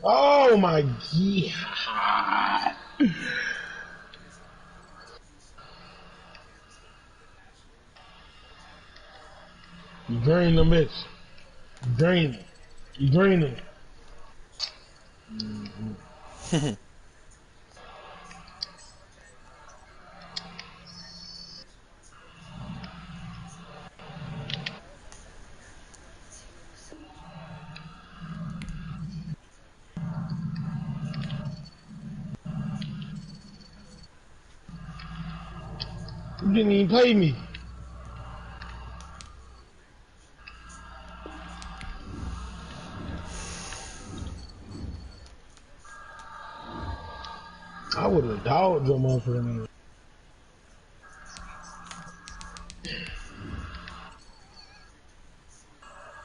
Oh my God. You drain the bitch. You drain it. You drain it. You didn't even pay me. I would have dogged your motherfucker.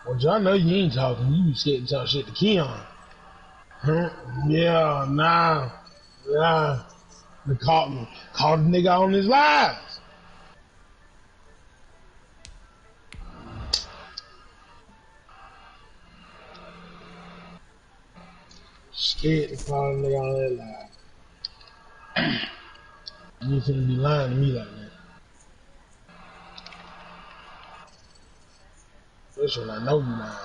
Well, John, I know you ain't talking. You be scared to talk shit to Keon. Huh? Yeah, nah. They caught the nigga on his lives. Scared to call the nigga on his lives. You shouldn't be lying to me like that. That's when I know you lying.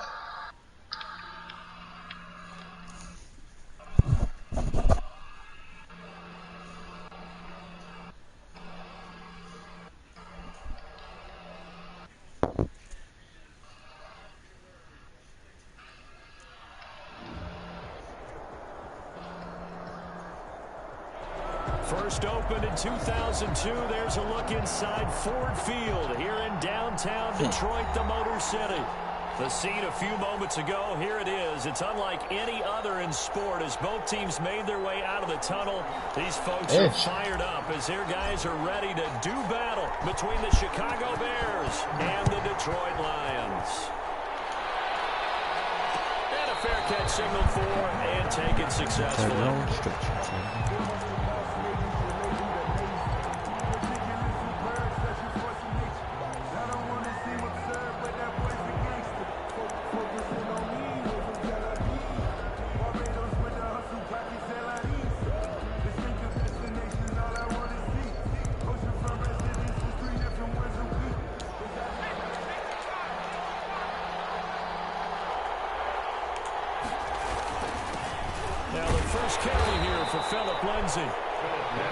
First opened in 2002, there's a look inside Ford Field here in downtown Detroit, the Motor City. The scene a few moments ago, here it is. It's unlike any other in sport as both teams made their way out of the tunnel. These folks are fired up as their guys are ready to do battle between the Chicago Bears and the Detroit Lions. And a fair catch signaled for and taken successfully.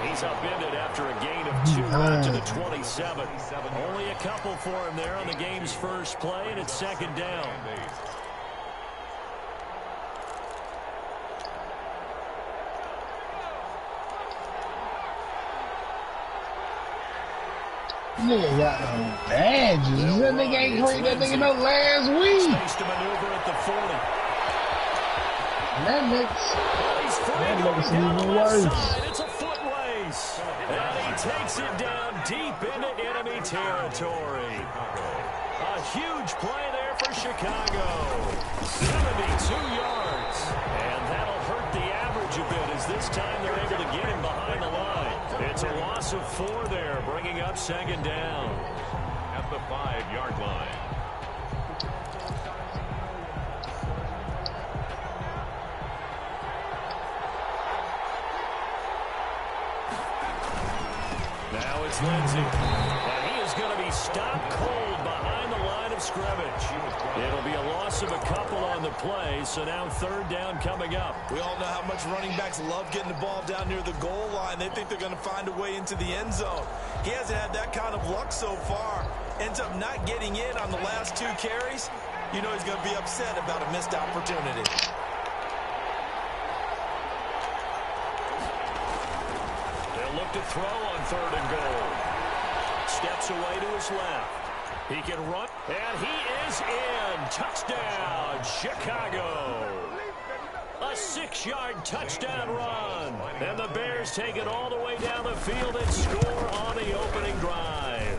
He's upended after a gain of 2 to the 27. Only a couple for him there on the game's first play, and it's second down. Nigga got no badges. That nigga ain't clean that nigga no last week. Space to maneuver at the 40. That makes it even worse. It's a foot race. And he takes it down deep into enemy territory. A huge play there for Chicago. 72 yards. And that'll hurt the average a bit as this time they're able to get him behind the line. It's a loss of 4 there, bringing up second down. At the 5-yard line. Now it's Lindsey, and he is going to be stopped cold behind the line of scrimmage. It'll be a loss of a couple on the play, so now third down coming up. We all know how much running backs love getting the ball down near the goal line. They think they're going to find a way into the end zone. He hasn't had that kind of luck so far. Ends up not getting in on the last 2 carries. You know he's going to be upset about a missed opportunity. Look to throw on third and goal. Steps away to his left. He can run, and he is in. Touchdown, Chicago. A 6-yard touchdown run. And the Bears take it all the way down the field and score on the opening drive.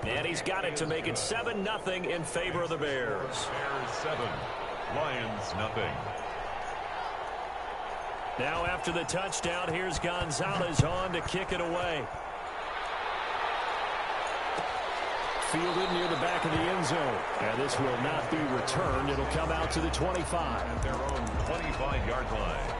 And he's got it to make it 7-0 in favor of the Bears. Bears 7, Lions 0. Now after the touchdown, here's Gonzalez on to kick it away. Fielded near the back of the end zone. And this will not be returned. It'll come out to the 25. At their own 25-yard line.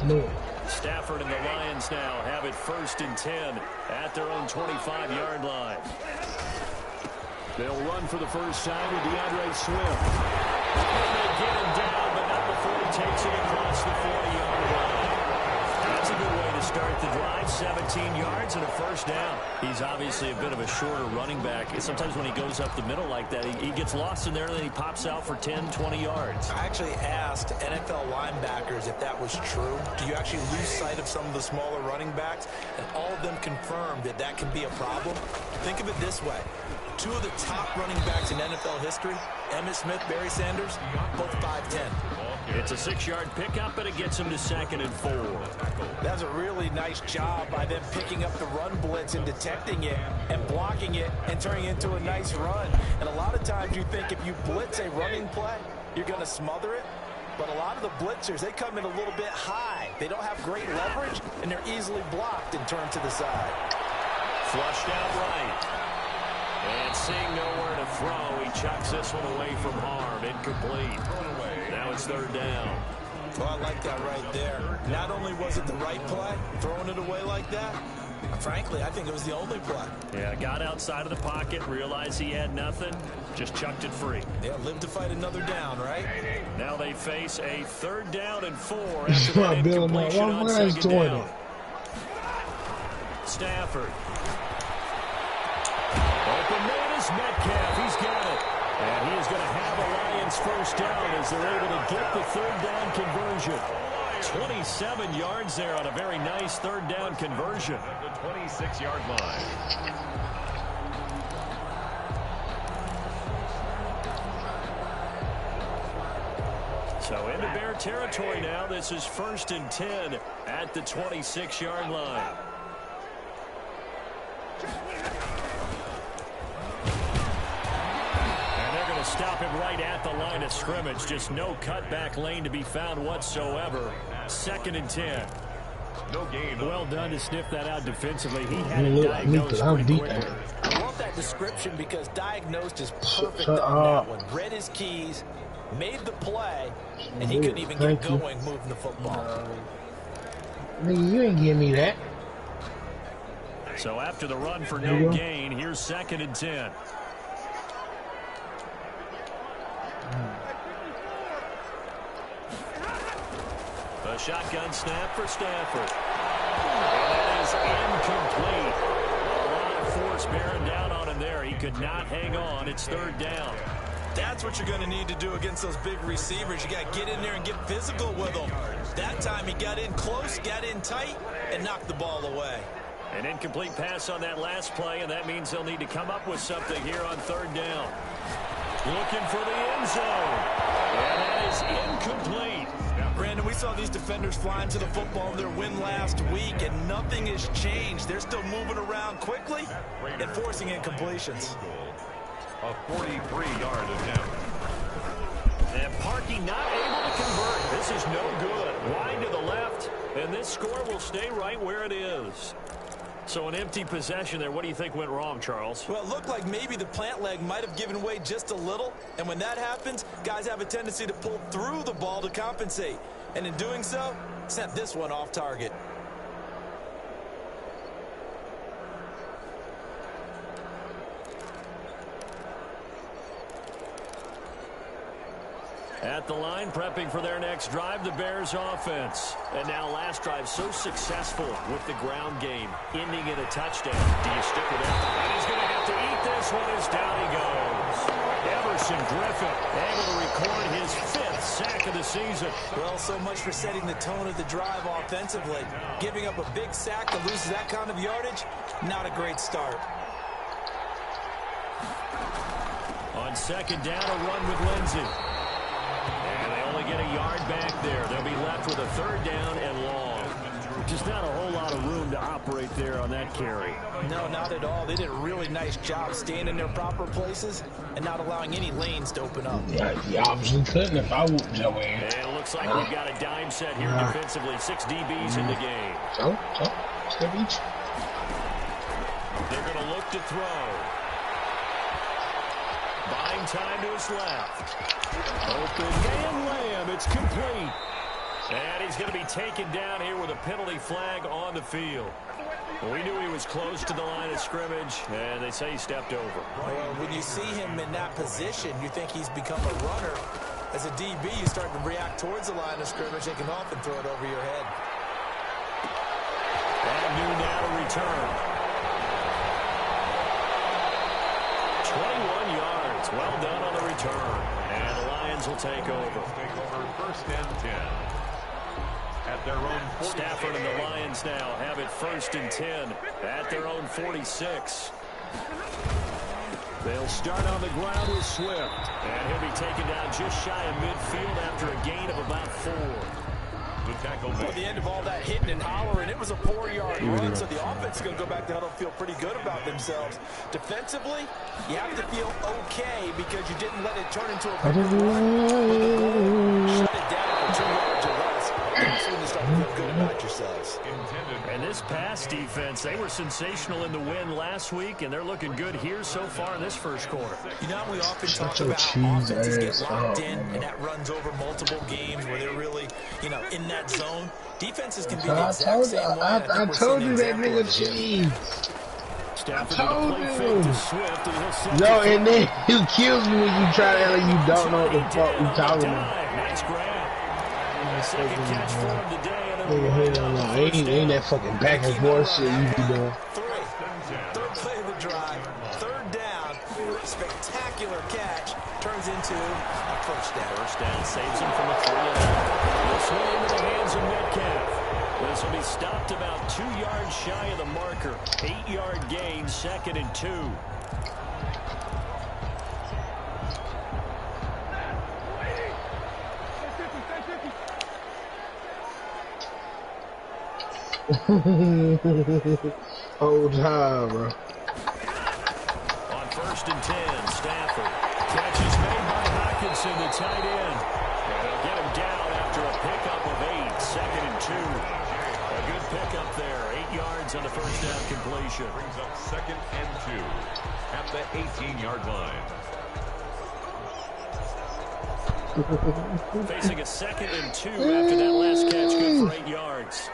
No. Stafford and the Lions now have it 1st and 10 at their own 25-yard line. They'll run for the first time with DeAndre Swift. And they get him down, but not before he takes it across the 40-yard line. That's a good way to start the drive. 17 yards and a first down. He's obviously a bit of a shorter running back. Sometimes when he goes up the middle like that, he gets lost in there and then he pops out for 10, 20 yards. I actually asked NFL linebackers if that was true. Do you actually lose sight of some of the smaller running backs? And all of them confirmed that that can be a problem. Think of it this way. 2 of the top running backs in NFL history, Emmitt Smith, Barry Sanders, both 5'10". It's a 6-yard pickup, but it gets him to 2nd and 4. That's a really nice job by them picking up the run blitz and detecting it and blocking it and turning it into a nice run. And a lot of times you think if you blitz a running play, you're going to smother it. But a lot of the blitzers, they come in a little bit high. They don't have great leverage, and they're easily blocked and turned to the side. Flushed out right. And seeing nowhere to throw, he chucks this one away from harm. Incomplete. Now it's 3rd down. Well, I like that right there. Not only was it the right play, throwing it away like that, frankly, I think it was the only play. Yeah, got outside of the pocket, realized he had nothing, just chucked it free. Yeah, live to fight another down, right? Now they face a 3rd down and 4 after that incompletion on 2nd down. Stafford. Open man is Metcalf. He's got it. And he is going to have a Lions first down as they're able to get the 3rd down conversion. 27 yards there on a very nice 3rd down conversion. The 26-yard line. So into Bear territory now. This is 1st and 10 at the 26-yard line. Stop him right at the line of scrimmage. Just no cutback lane to be found whatsoever. 2nd and 10. No gain. Well done to sniff that out defensively. He had it diagnosed pretty quickly. I love that description because diagnosed is perfect on that one. Read his keys, made the play, and he couldn't even get going moving the football. Nigga, you ain't giving me that. So after the run for no gain, here's 2nd and 10. A shotgun snap for Stafford. And that is incomplete. A lot of force bearing down on him there. He could not hang on. It's 3rd down. That's what you're going to need to do against those big receivers. You got to get in there and get physical with them. That time he got in close, got in tight, and knocked the ball away. An incomplete pass on that last play, and that means they'll need to come up with something here on 3rd down. Looking for the end zone. And that is incomplete. Brandon, we saw these defenders flying to the football in their win last week, and nothing has changed. They're still moving around quickly and forcing incompletions. A 43-yard attempt. And Parkey not able to convert. This is no good. Wide to the left, and this score will stay right where it is. So an empty possession there. What do you think went wrong, Charles? Well, it looked like maybe the plant leg might have given way just a little. And when that happens, guys have a tendency to pull through the ball to compensate. And in doing so, sent this one off target. At the line, prepping for their next drive, the Bears offense. And now last drive so successful with the ground game, ending in a touchdown. Do you stick with that? And he's going to have to eat this one as down he goes. Emerson Griffin able to record his 5th sack of the season. Well, so much for setting the tone of the drive offensively. Giving up a big sack that loses that kind of yardage, not a great start. On 2nd down, a run with Lindsey. And they only get a yard back there. They'll be left with a 3rd down and long. Just not a whole lot of room to operate there on that carry. No, not at all. They did a really nice job staying in their proper places and not allowing any lanes to open up. Yeah, you obviously couldn't if I whooped your ass. And it looks like we've got a dime set here defensively. 6 DBs in the game. So, step each. They're going to look to throw. Buying time to his left. Open and Lamb. It's complete. And he's going to be taken down here with a penalty flag on the field. We knew he was close to the line of scrimmage, and they say he stepped over. Well, when you see him in that position, you think he's become a runner. As a DB, you start to react towards the line of scrimmage. They can often throw it over your head. Agnew now to return. 21 yards. Well done on the return. And the Lions will take over. First and 10. At their own 46. Stafford and the Lions now have it 1st and 10 at their own 46. They'll start on the ground with Swift. And he'll be taken down just shy of midfield after a gain of about 4. The tackle At the end of all that hitting and hollering, it was a 4-yard run, so the offense is going to go back to huddle and feel pretty good about themselves. Defensively, you have to feel okay because you didn't let it turn into a big run. Shut it down for 2 yards or less. That's when you start to feel good about yourselves. And this pass defense, they were sensational in the win last week, and they're looking good here so far in this first quarter. You know, we often talk about how offenses get locked in, and that runs over multiple games where they're really, in that zone. Defenses can be the exact same way. I told you that nigga cheese. Stafford I told with a play you. fake to Swift, and he'll set Yo, and then he kills me when you try to act like you don't know what the fuck we talking about. Nice grab. Second catch for him today. Ain't that fucking back and forth shit you be doing. Third play of the drive. 3rd down. Spectacular catch. Turns into a first down. First down saves him from a 3-and-out. Will swing into the hands of Metcalf. This will be stopped about 2 yards shy of the marker. 8-yard gain, 2nd and 2. Old time, bro. On 1st and 10, Stafford. Catch is made by Hockenson, the tight end. And they'll get him down after a pickup of 8, 2nd and 2. A good pickup there, 8 yards on the first down completion. Brings up 2nd and 2 at the 18-yard line. Facing a 2nd and 2 after that last catch, good for 8 yards.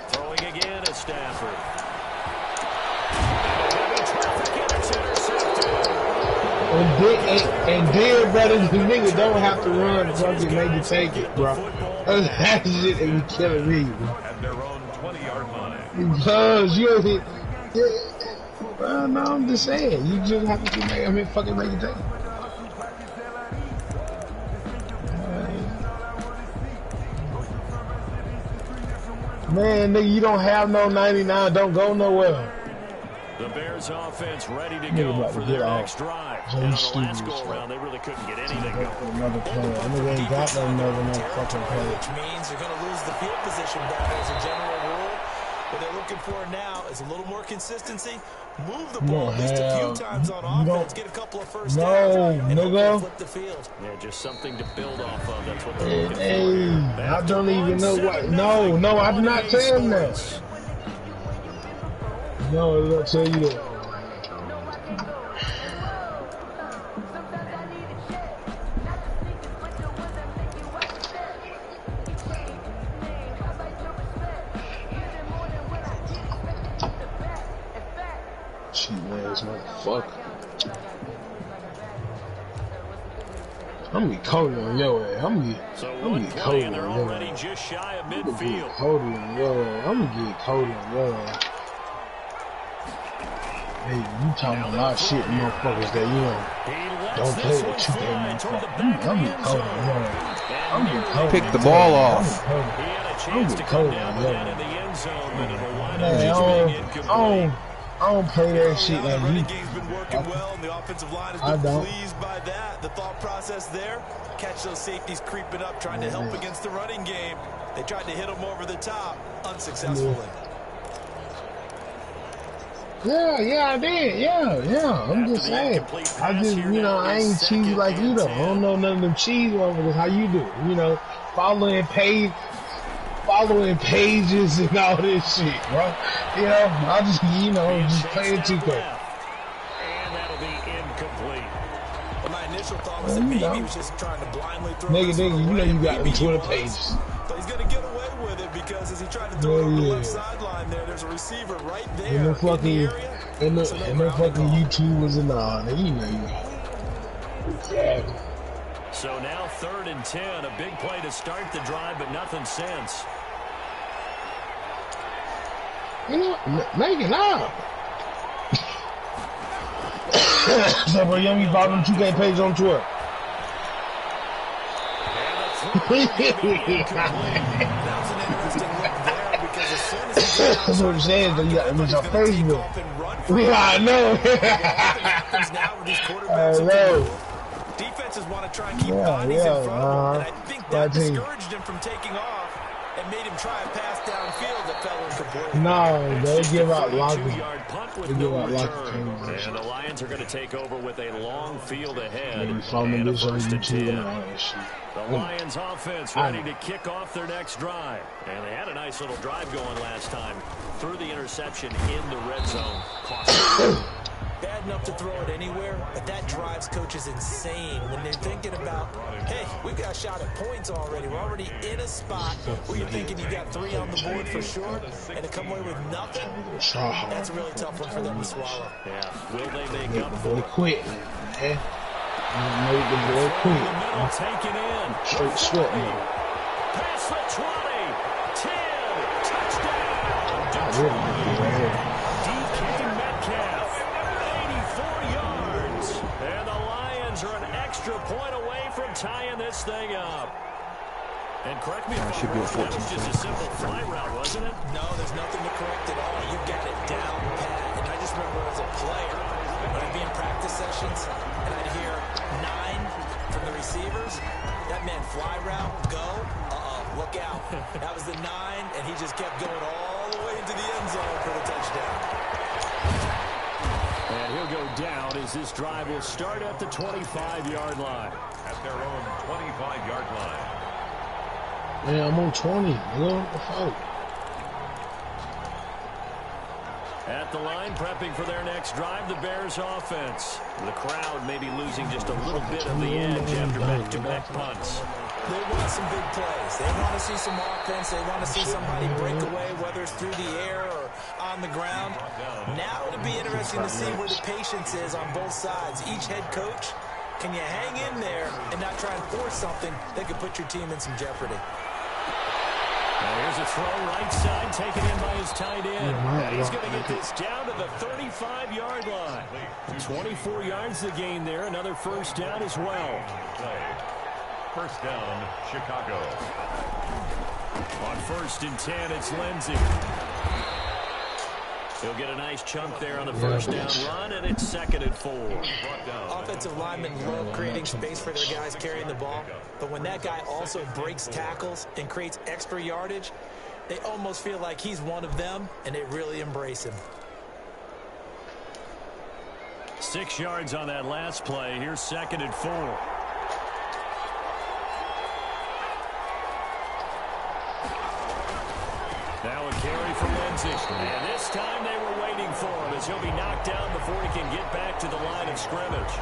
Throwing again is Stafford. And then, brother, the nigga don't have to run fucking make you take it, bro. That shit is killing me, bro. At their own 20-yard line. Because you hit. Well, no, I'm just saying. You just have to fucking make it take it. Man, nigga, you don't have no 99. Don't go nowhere. The Bears offense ready to go for their next drive. And on the last go-around, they really couldn't get anything going. Another player. Nigga ain't got no fucking player. Which means they're going to lose the field position battle as a general rule. What they're looking for now is a little more consistency. Move the ball at least a few times on offense. Get a couple of first downs. And nigga. flip the field. Yeah, just something to build off of. That's what they're looking for. I don't even know what. No, I did not tell him that. No, I did not tell you that. Cheap ass motherfucker. I'm gonna get Cody on your ass. I'm gonna get Cody on your ass. Just shy of I'm gonna midfield. get Cody on your ass. I'm gonna get Cody on your ass. Hey, you talking a lot of shit, motherfuckers, that you know. Don't play with you, that motherfucker. I'm gonna get Cody on your ass. I'm gonna get Cody. Pick the ball off. He had a chance to come down with that in the end zone, but it'll wind up Man, just being incomplete. I don't play that shit The like running you. game's been working well, and the offensive line has I been don't. pleased by that. The thought process there, catch those safeties creeping up, trying to help against the running game. They tried to hit them over the top, unsuccessfully. Yeah, I did. Yeah. I'm just saying. I just, I ain't cheesy like you though. I don't know none of them cheese motherfuckers how you do. Following pages and all this shit, bro. I just, just play it too quick. And that'll be incomplete. My initial thought was that maybe he was just trying to blindly throw Nigga, you got them Twitter pages. But he's going to get away with it because as he tried to throw it over the left sideline there's a receiver right there and the fucking, in the area. And the fucking YouTubers and all that. You know. Exactly. So now 3rd and 10. A big play to start the drive, but nothing since. Make it up. So, bro, you bought them 2K page on Twitter. That was an interesting look there because as soon as he That's what I'm saying. So you got them on Facebook. Yeah, I know. I know. Defenses want to try and keep bodies in front of him, and I think that discouraged him from taking off and made him try a pass downfield that fell incomplete. No, they give out lockers. They give out lockers. And the Lions are going to take over with a long field ahead. And a 1st and 10. The Lions offense ready to kick off their next drive. And they had a nice little drive going last time. Threw the interception in the red zone. Bad enough to throw it anywhere, but that drives coaches insane when they're thinking about, hey, we got a shot at points already. We're already in a spot where you're thinking you got 3 on the board for sure, and to come away with nothing, that's a really tough one for them to swallow. Yeah, will they make up for it? Quit, man. Made the boy quit. Taken in. Straight sweat, man. Past the 20, 10, touchdown. Extra point away from tying this thing up. And correct me if I'm wrong, that was just a simple fly route, wasn't it? No, there's nothing to correct at all. You got it down pat. And I just remember as a player, when I'd be in practice sessions, and I'd hear 9 from the receivers, that meant fly route, go, look out. That was the 9, and he just kept going all the way into the end zone for the touchdown. And he'll go down as this drive will start at the 25-yard line. At their own 25-yard line. Yeah, I'm on 20. What the fuck? At the line, prepping for their next drive, the Bears offense. The crowd may be losing just a little bit of the edge after back-to-back punts. They want some big plays. They want to see some offense. They want to see somebody break away, whether it's through the air or on the ground. Now it'll be interesting to see where the patience is on both sides. Each head coach, can you hang in there and not try and force something that could put your team in some jeopardy? Now here's a throw right side, taken in by his tight end. And he's going to get this down to the 35-yard line. 24 yards the gain there. Another first down as well. First down, Chicago. On 1st and 10, it's Lindsey. He'll get a nice chunk there on the first down run, and it's 2nd and 4. Offensive linemen love creating space for their guys carrying the ball, but when that guy also breaks tackles and creates extra yardage, they almost feel like he's one of them, and they really embrace him. 6 yards on that last play. Here's 2nd and 4. Now a carry for Lindsey. And this time they were waiting for him as he'll be knocked down before he can get back to the line of scrimmage.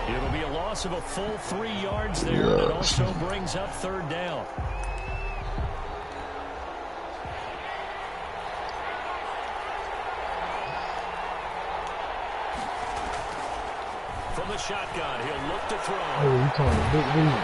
It'll be a loss of a full 3 yards there, and it also brings up 3rd down. From the shotgun, he'll look to throw. Oh, you calling a big lead.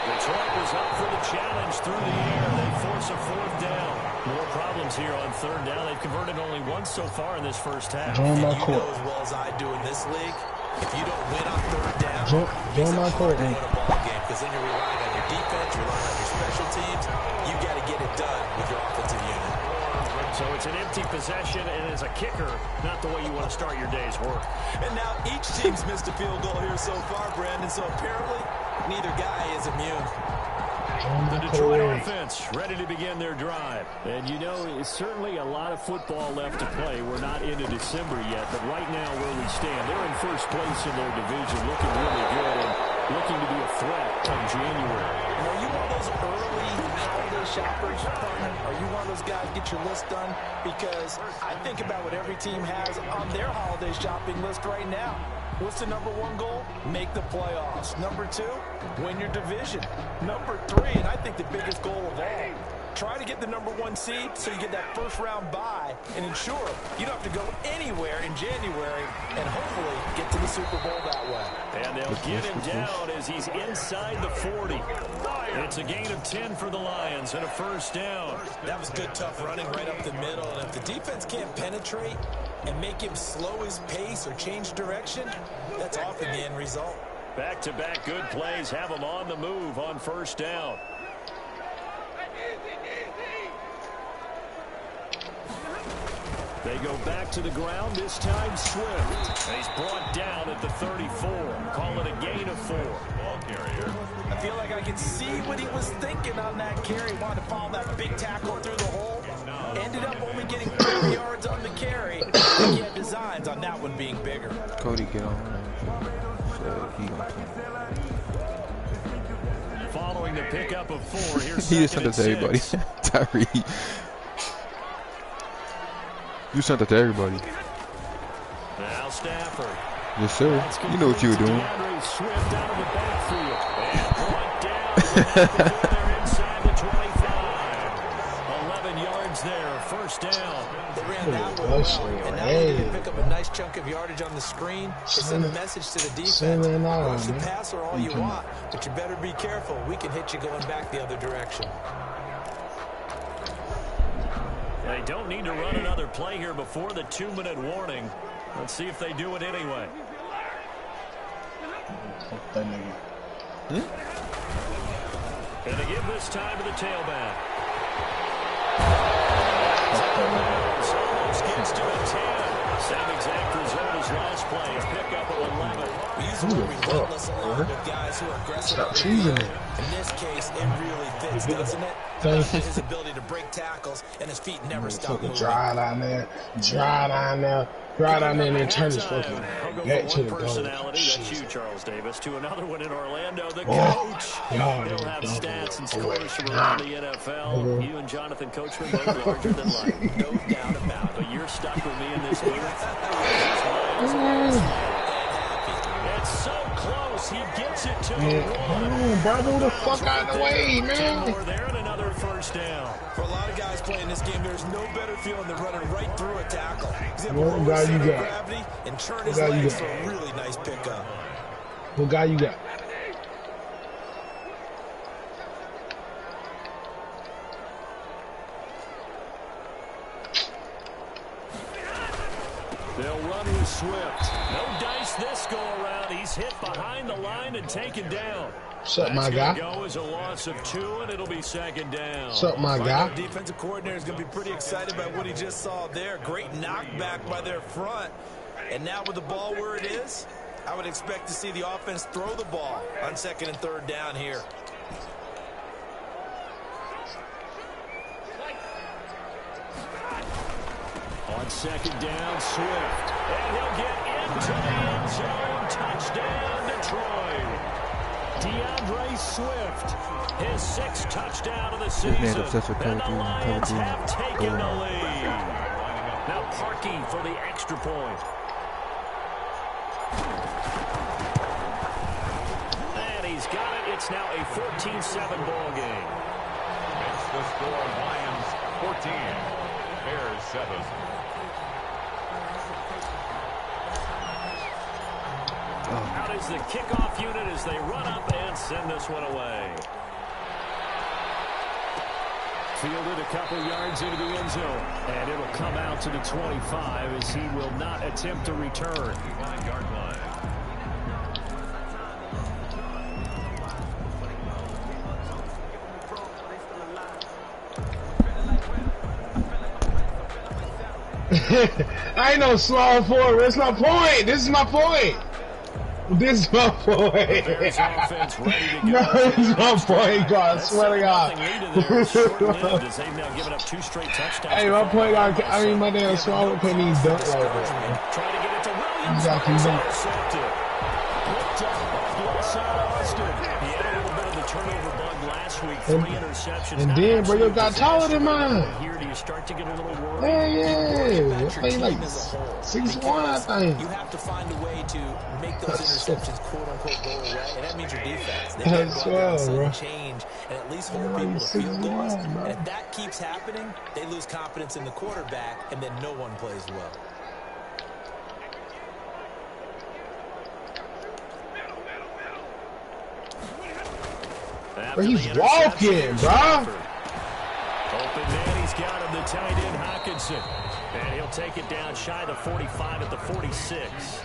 Detroit was up for the challenge through the air. They force a 4th down. More problems here on 3rd down. They've converted only once so far in this first half. Join my You court. know as well as I do in this league, if you don't win on 3rd down, Join my court, win man. a ball game because then you're relying on your defense, you're relying on your special teams. You got to get it done with your offensive unit. So it's an empty possession, and as a kicker, not the way you want to start your day's work. And now each team's missed a field goal here so far, Brandon, so apparently neither guy is immune. The Detroit offense ready to begin their drive. And, you know, it's certainly a lot of football left to play. We're not into December yet, but right now where we stand, they're in first place in their division, looking really good and looking to be a threat come January. And are you one of those early holiday shoppers, partner? Are you one of those guys get your list done? Because I think about what every team has on their holiday shopping list right now. What's the number one goal? Make the playoffs. Number two, win your division. Number three, and I think the biggest goal of all, try to get the number one seed so you get that first round bye and ensure you don't have to go anywhere in January and hopefully get to the Super Bowl that way. And they'll get him down as he's inside the 40. It's a gain of 10 for the Lions and a first down. That was good, tough running right up the middle. And if the defense can't penetrate and make him slow his pace or change direction, that's often the end result. Back-to-back good plays have him on the move on first down. They go back to the ground, this time Swift. And he's brought down at the 34. Call it a gain of 4. Ball carrier. I feel like I can see what he was thinking on that carry. He wanted to follow that big tackle through the hole. Ended up only getting 30 yards on the carry. I think he had designs on that one being bigger. Cody, get on. So he gonna Following the pickup of 4, here's he just sent second it to and everybody. 6. Tyree. You sent it to everybody. Now Stafford. Yes, sir. You know what you were doing. Swift out of the backfield. And brought down. They're inside the 25. 11 yards there. First down. They ran that one well, and now they can pick up a nice chunk of yardage on the screen to send a message to the defense. Rush the passer all you want, but you better be careful. We can hit you going back the other direction. They don't need to run another play here before the 2-minute warning. Let's see if they do it anyway. And they give this time to the tailback. Almost gets to the 10. Same exact result as last play. A pickup of 11. We usually relentless along with guys who are aggressive. Stop cheesing it. In this case, it really fits, doesn't it? His ability to break tackles and his feet never stop moving. Dry down there, and then turn his fucking back to the goal. That's you, Charles Davis. To another one in Orlando. The coach. He'll have stats and scores from around the NFL. You and Jonathan Coachman both larger than life. No doubt about it. But you're stuck with me in this booth. It's so close. He gets it to the one. Bro, move the fuck out of the way, man. There and another first down. For a lot of guys playing this game, there's no better feeling than running right through a tackle. He's able to What lower guy you center of got? gravity and turn his What guy you legs got? for a really nice pickup. What guy you got? They'll run with Swift. No dice this go around. He's hit behind the line and taken down. What's up, my guy? Go as a loss of 2, and it'll be second down. What's up, my guy? The defensive coordinator is going to be pretty excited about what he just saw there. Great knockback by their front. And now with the ball where it is, I would expect to see the offense throw the ball on 2nd and 3rd down here. On 2nd down, Swift. And he'll get into the end zone. Touchdown, Detroit. DeAndre Swift, his 6th touchdown of the season. And the Lions have taken the lead. Now Parkey for the extra point. And he's got it. It's now a 14-7 ball game. It's the score. Lions 14. Bears 7. Out is the kickoff unit as they run up and send this one away. Fielded a couple yards into the end zone. And it'll come out to the 25 as he will not attempt to return. 5-yard line. I ain't no small forward. That's my point. This is my point. This is my point. Bears offense ready to go. No, this is my point guard. I swear to God. Hey, my point guard. I mean, my damn small couldn't even dunk like that. Trying to get it to Williams. Exactly. Intercepted. Picked up by Austin. He had a little bit of the turnover bug last week. 3 interceptions. And then, bro, you got taller than mine. Here, do you start to get a little worried? Yeah. I think like 6'1", I think. You have to find a way to make those interceptions quote unquote go away, and that means your defense. They That's well, change and at least hold people to field goals. And if that keeps happening, they lose confidence in the quarterback, and then no one plays well. Bro, he's walking, bro. Open man, he's got him, the tight end Hawkinson. And he'll take it down shy of 45 at the 46.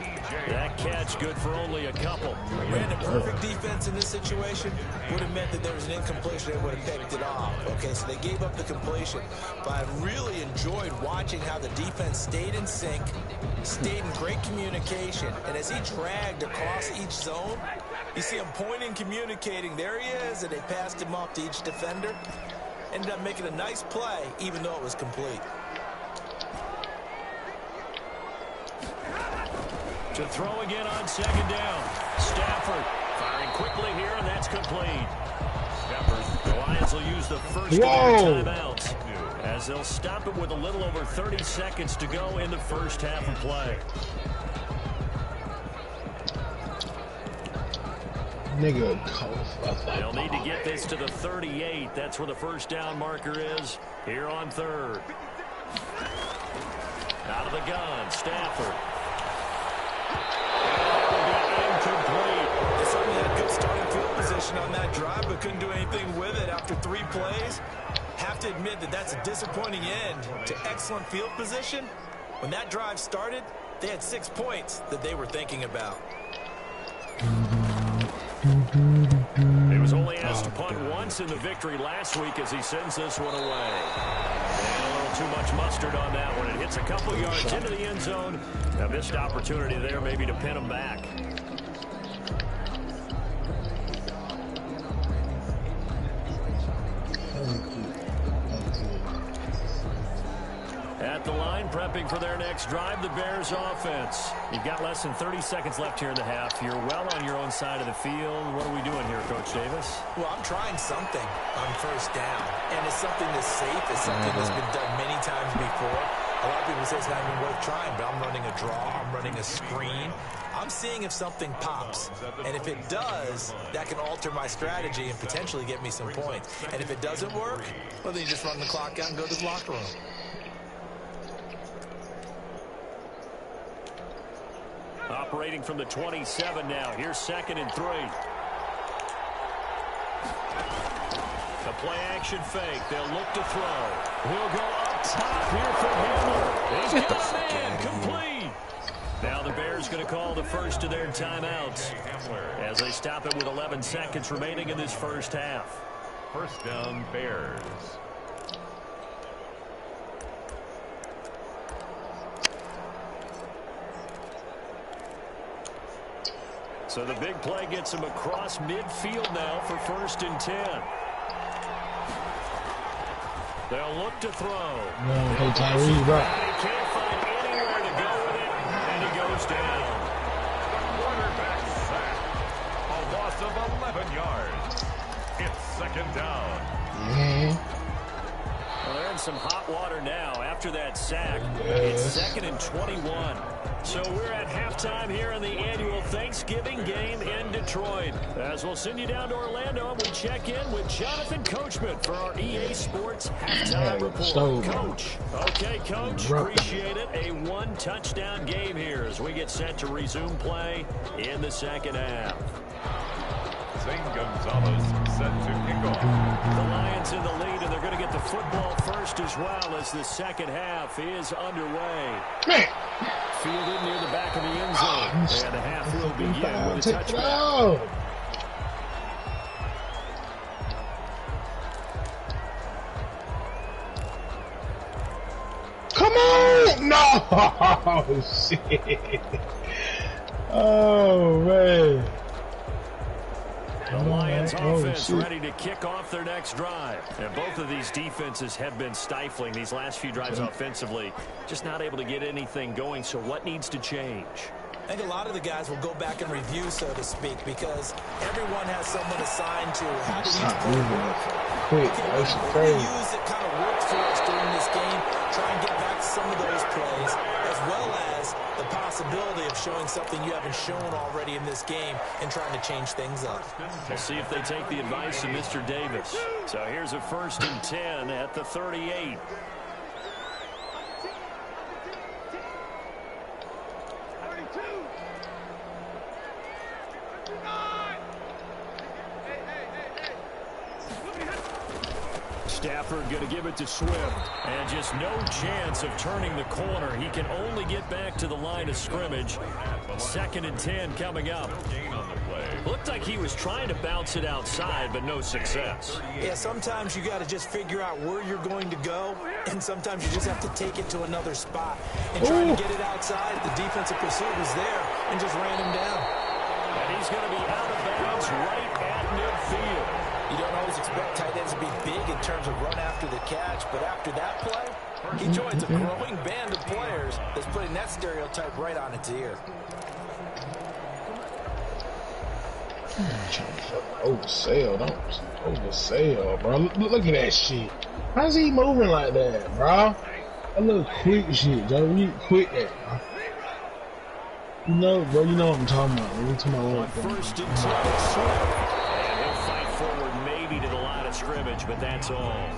That catch good for only a couple. Brandon, perfect defense in this situation would have meant that there was an incompletion. They would have picked it off. Okay, so they gave up the completion. But I really enjoyed watching how the defense stayed in sync, stayed in great communication. And as he dragged across each zone, you see him pointing, communicating. There he is, and they passed him off to each defender. Ended up making a nice play, even though it was complete. To throw again on second down. Stafford firing quickly here, and that's complete. The Lions will use the first of their timeouts as they'll stop it with a little over 30 seconds to go in the first half of play. Nigga, they'll need to get this to the 38. That's where the first down marker is here on third. Out of the gun, Stafford. Incomplete. They certainly had a good starting field position on that drive, but couldn't do anything with it after 3 plays. Have to admit that that's a disappointing end to excellent field position. When that drive started, they had 6 points that they were thinking about. He was only asked to punt once in the victory last week as he sends this one away. And a little too much mustard on that one. It hits a couple yards into the end zone. A missed opportunity there maybe to pin him back. At the line, prepping for their next drive, the Bears offense. You've got less than 30 seconds left here in the half. You're well on your own side of the field. What are we doing here, Coach Davis? Well, I'm trying something on first down, and it's something that's safe. It's something that's been done many times before. A lot of people say it's not even worth trying, but I'm running a draw. I'm running a screen. I'm seeing if something pops, and if it does, that can alter my strategy and potentially get me some points. And if it doesn't work, well, then you just run the clock out and go to the locker room. Operating from the 27 now. Here's 2nd and 3. The play action fake. They'll look to throw. He'll go up top here for Hamler. He's got it in. Complete. Now the Bears going to call the first of their timeouts as they stop it with 11 seconds remaining in this first half. First down, Bears. So the big play gets him across midfield now for 1st and 10. They'll look to throw. Hey, Tyree, bro. He can't find anywhere to go with it, and he goes down. Quarterback sack. A loss of 11 yards. It's 2nd down. Well, they're in some hot water now after that sack. It's 2nd and 21. So we're at halftime here in the annual Thanksgiving game in Detroit. As we'll send you down to Orlando, and we check in with Jonathan Coachman for our EA Sports halftime report. Coach. Okay, Coach. Appreciate it. A 1-touchdown game here as we get set to resume play in the second half. Zane Gonzalez set to kick off. The Lions in the lead, and they're going to get the football first as well as the second half is underway. Fielded near the back of the end zone. And the half will begin with a touchback. Come on! No! Oh, shit. Oh, man. The Lions offense ready to kick off their next drive. And both of these defenses have been stifling these last few drives offensively. Just not able to get anything going. So what needs to change? I think a lot of the guys will go back and review, so to speak, because everyone has someone assigned to how do these plays work. Quick, What do we use that kind of worked for us during this game? Try and get back to some of those plays, as well as the possibility of showing something you haven't shown already in this game and trying to change things up. We'll see if they take the advice of Mr. Davis. So here's a 1st and 10 at the 38. Stafford going to give it to Swift. And just no chance of turning the corner. He can only get back to the line of scrimmage. 2nd and 10 coming up. Looked like he was trying to bounce it outside, but no success. Yeah, sometimes you got to just figure out where you're going to go, and sometimes you just have to take it to another spot. And trying to get it outside, the defensive pursuit was there and just ran him down. And he's going to be out of bounds right at midfield. You don't always expect tight ends to be big in terms of run after the catch, but after that play, he joins a growing band of players that's putting that stereotype right on its ear. Oversell, don't oversell, bro. Look at that shit. How's he moving like that, bro? That little quick shit, Joe. You quick that, bro. You know, bro. You know what I'm talking about. We're talking about 1st and 10. And he'll fight forward maybe to the line of scrimmage, but that's all.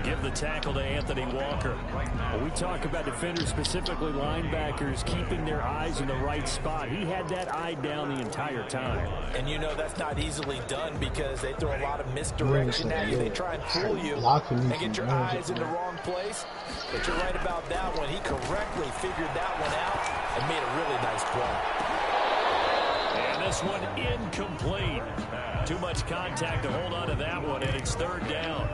Give the tackle to Anthony Walker. When we talk about defenders, specifically linebackers, keeping their eyes in the right spot. He had that eye down the entire time. And you know that's not easily done because they throw a lot of misdirection at you. They try and fool you and get your eyes in the wrong place. But you're right about that one. He correctly figured that one out and made a really nice play. And this one incomplete. Too much contact to hold on to that one, and it's 3rd down.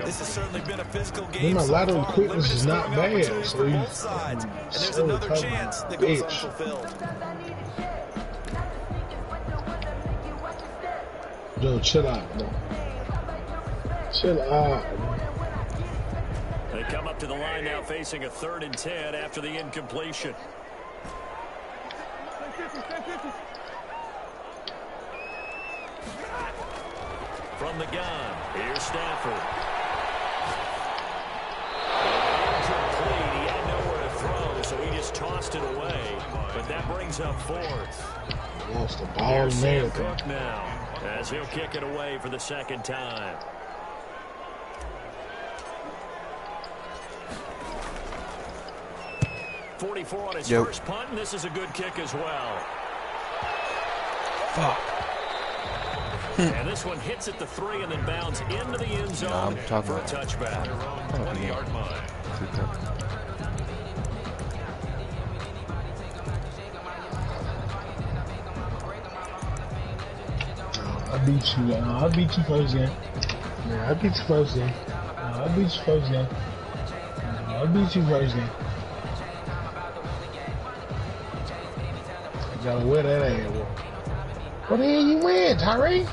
This has certainly been a physical game. My lateral quickness is not bad, so on both sides, and there's another chance that goes unfulfilled. Yo, chill out, bro. Chill out. They come up to the line now, facing a 3rd and 10 after the incompletion. From the gun, here's Stafford. Incomplete. He had nowhere to throw, so he just tossed it away. But that brings up 4th. Lost the ball Sam Cook now, as he'll kick it away for the 2nd time. .44 on his first punt, and this is a good kick as well. Fuck. And this one hits at the 3 and then bounds into the end zone for a touchback. 20-yard line. I beat you. I beat you first game. Yeah, I beat you first game. I beat you first game. I beat you first game. You gotta wear that ass. What the hell you win, Tyree?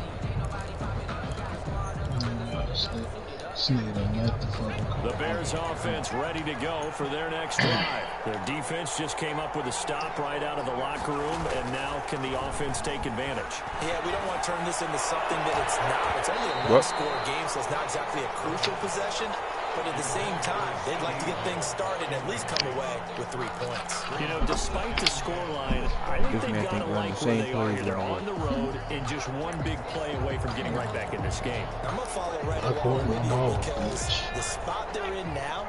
The Bears offense ready to go for their next drive. Their defense just came up with a stop right out of the locker room, and now can the offense take advantage? Yeah, we don't want to turn this into something that it's not. It's only a one-score game, so it's not exactly a crucial possession. But at the same time, they'd like to get things started and at least come away with 3 points. You know, despite the scoreline, I think they've got to like where they are here. They're on the road and just one big play away from getting right back in this game. I'm going to follow right along with you because the spot they're in now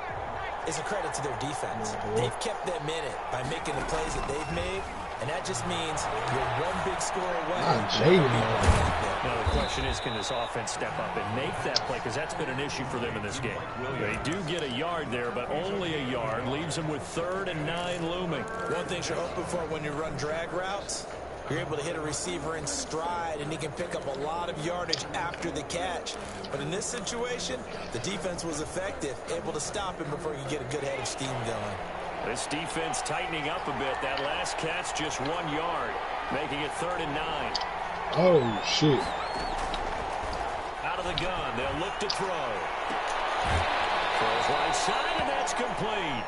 is a credit to their defense. They've kept them in it by making the plays that they've made, and that just means you're one big score away. Now the question is, can this offense step up and make that play? Because that's been an issue for them in this game. They do get a yard there, but only a yard. Leaves them with 3rd and 9 looming. One thing you're hoping for when you run drag routes, you're able to hit a receiver in stride, and he can pick up a lot of yardage after the catch. But in this situation, the defense was effective, able to stop him before you get a good head of steam going. This defense tightening up a bit. That last catch just 1 yard, making it 3rd and 9. Oh, shit. Out of the gun, they'll look to throw. Throws right side, and that's complete.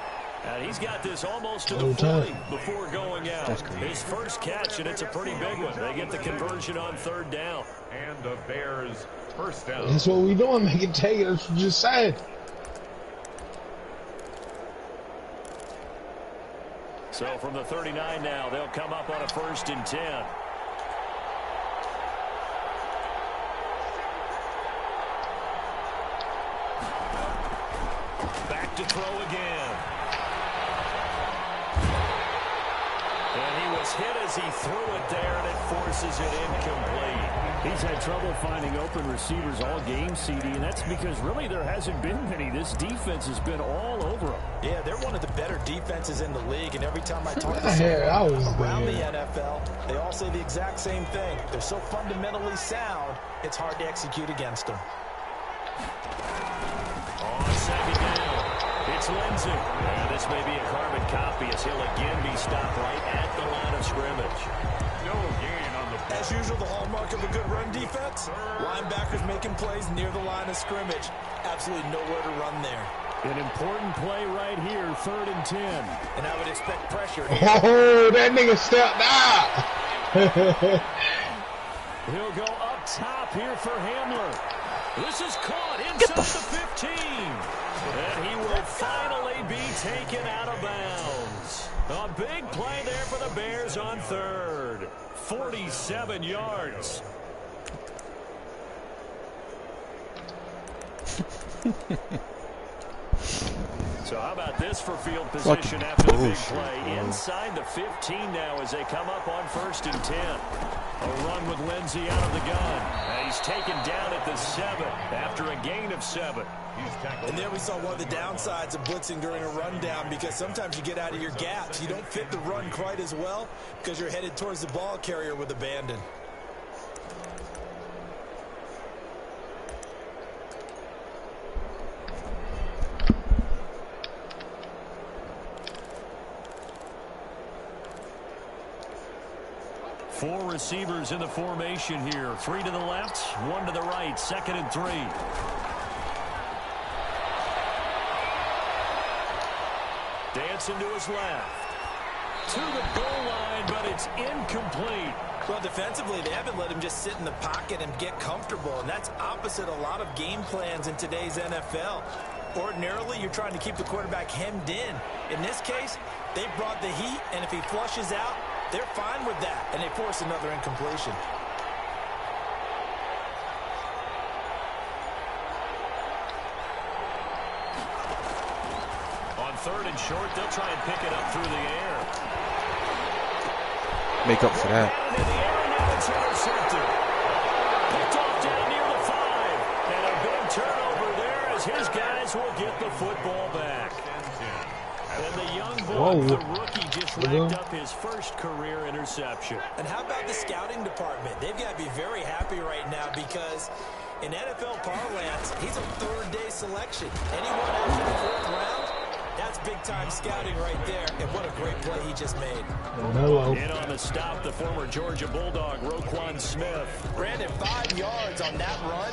And he's got this almost to the 40 before going out. His first catch, and it's a pretty big one. They get the conversion on 3rd down. And the Bears first down. That's what we doing. Make it take it. That's what you just said. So from the 39 now, they'll come up on a 1st and 10. Back to throw again. And he was hit as he threw it there, and it forces it incomplete. He's had trouble finding open receivers all game, CD, and that's because really there hasn't been many. This defense has been all over them. Yeah, they're one of the better defenses in the league, and every time I talk to someone around the NFL, they all say the exact same thing. They're so fundamentally sound, it's hard to execute against them. On 2nd down, it's Lindsey. And this may be a carbon copy as he'll again be stopped right at the line of scrimmage. No gain on the play. As usual, the hallmark of a good run defense, linebackers making plays near the line of scrimmage. Absolutely nowhere to run there. An important play right here, 3rd and 10. And I would expect pressure. Oh, that nigga stepped out. He'll go up top here for Hamler. This is caught inside the 15. And he will finally be taken out of bounds. A big play there for the Bears on 3rd. 47 yards. So how about this for field position after the big play? Inside the 15 now as they come up on 1st and 10. A run with Lindsey out of the gun. And he's taken down at the 7 after a gain of 7. And there we saw one of the downsides of blitzing during a rundown, because sometimes you get out of your gaps. You don't fit the run quite as well because you're headed towards the ball carrier with abandon. Four receivers in the formation here. 3 to the left, 1 to the right. 2nd and 3. Dancing to his left. To the goal line, but it's incomplete. Well, defensively, they haven't let him just sit in the pocket and get comfortable, and that's opposite a lot of game plans in today's NFL. Ordinarily, you're trying to keep the quarterback hemmed in. In this case, they brought the heat, and if he flushes out, they're fine with that, and they force another incompletion. On 3rd and short, they'll try and pick it up through the air. Make up for that. In the air, now it's intercepted. Picked off down near the 5. And a big turnover there as his guys will get the football back. And the young boy, the rookie, just racked up his first career interception. And how about the scouting department? They've got to be very happy right now because in NFL parlance, he's a 3rd-day selection. Anyone after the 4th round, that's big-time scouting right there. And what a great play he just made. Hello. In on the stop, the former Georgia Bulldog, Roquan Smith. Brandon, 5 yards on that run.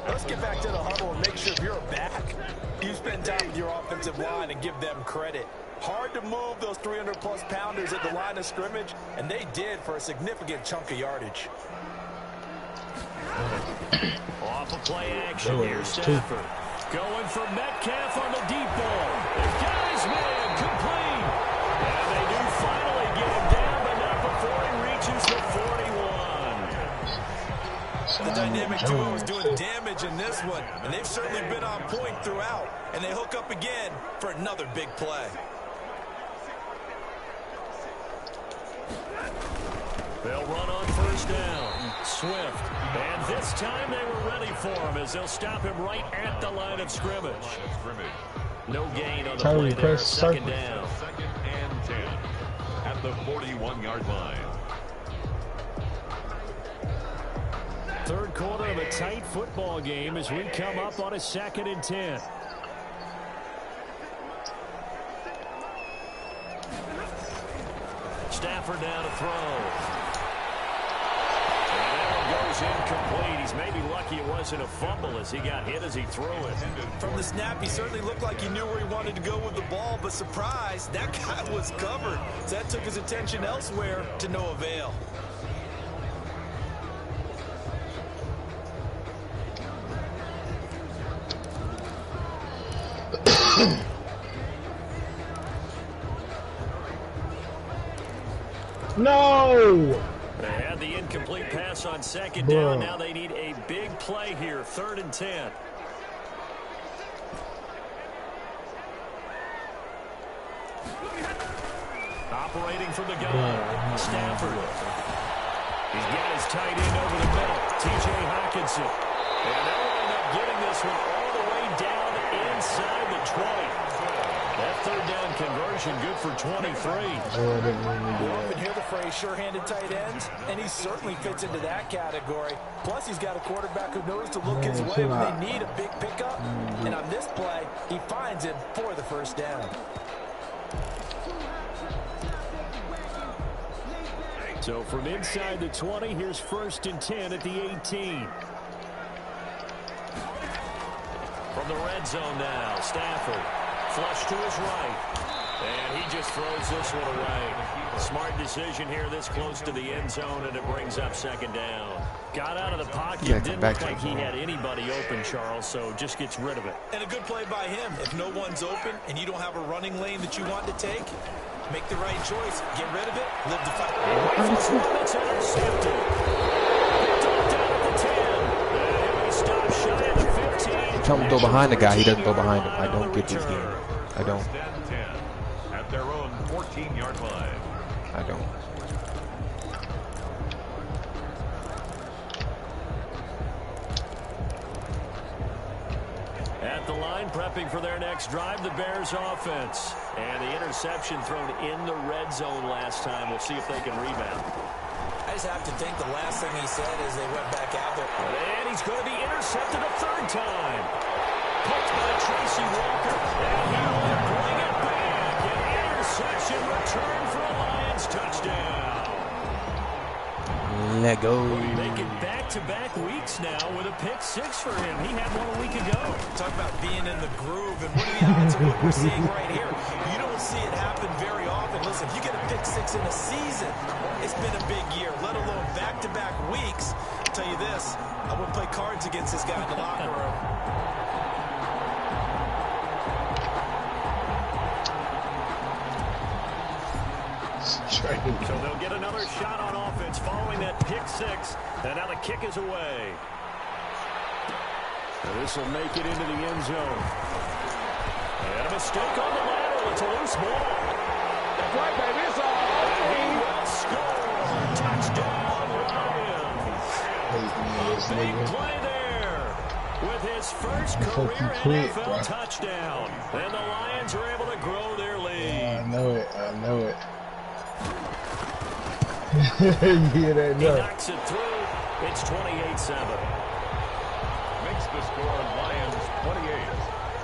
Let's get back to the huddle and make sure you're back. You spend time with your offensive line and give them credit. Hard to move those 300-plus pounders at the line of scrimmage, and they did for a significant chunk of yardage. Off of play action here, Stafford. Going for Metcalf on the deep ball. They've got his man complete. And they do finally get him down, but not before he reaches the 41. The dynamic duo is doing damage in this one, and they've certainly been on point throughout. And they hook up again for another big play. They'll run on 1st down. Swift. And this time they were ready for him as they'll stop him right at the line of scrimmage. No gain on the play there. 2nd down. 2nd and 10 at the 41-yard line. 3rd quarter of a tight football game as we come up on a 2nd and 10. Stafford down to throw. And that one goes incomplete. He's maybe lucky it wasn't a fumble as he got hit as he threw it. From the snap, he certainly looked like he knew where he wanted to go with the ball, but surprise, that guy was covered. So that took his attention elsewhere to no avail. No! They had the incomplete pass on second down. Now they need a big play here, 3rd and 10. Operating from the gun, Stafford. He's got his tight end over the middle, T.J. Hawkinson. And they'll end up getting this one all the way down inside the 20. That 3rd down conversion good for 23. We often hear the phrase sure-handed tight ends, and he certainly fits into that category. Plus, he's got a quarterback who knows to look his way when they need a big pickup. And on this play, he finds it for the 1st down. So from inside the 20, here's 1st and 10 at the 18. From the red zone now, Stafford. Flush to his right. And he just throws this one away. Smart decision here this close to the end zone, and it brings up 2nd down. Got out of the pocket. Didn't look like he had anybody open, Charles, so just gets rid of it. And a good play by him. If no one's open and you don't have a running lane that you want to take, make the right choice. Get rid of it. Live the fight. It's intercepted. Down at the 10. And he stops shy at the 15. Tell him to go behind the guy. He doesn't go behind him. I don't get this game. I don't. At their own 14-yard line. I don't. At the line, prepping for their next drive, the Bears offense. And the interception thrown in the red zone last time. We'll see if they can rebound. I just have to think the last thing he said as they went back out there. And he's going to be intercepted a 3rd time. Picked by Tracy Walker. And he will bring it back. An interception return for a Lions touchdown. Let go. Making back-to-back weeks now with a pick 6 for him. He had one a week ago. Talk about being in the groove, and what are the odds of what we're seeing right here? You don't see it happen very often. Listen, if you get a pick 6 in a season, it's been a big year, let alone back-to-back weeks. I'll tell you this, I wouldn't play cards against this guy in the locker room. So they'll get another shot on offense following that pick 6. And now the kick is away. This will make it into the end zone. And a mistake on the lateral. It's a loose ball. That's right, baby. It's all And he will score. Touchdown, Lions. Big play there with his first career NFL touchdown. And the Lions are able to grow their lead. I know it. I know it. Yeah, that he knocks it through. It's 28-7. Makes the score Lions 28,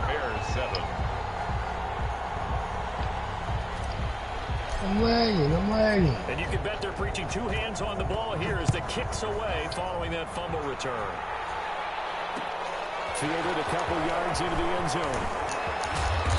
Bears 7. I'm lagging. And you can bet they're preaching 2 hands on the ball here as the kick's away following that fumble return. Fielded a couple yards into the end zone.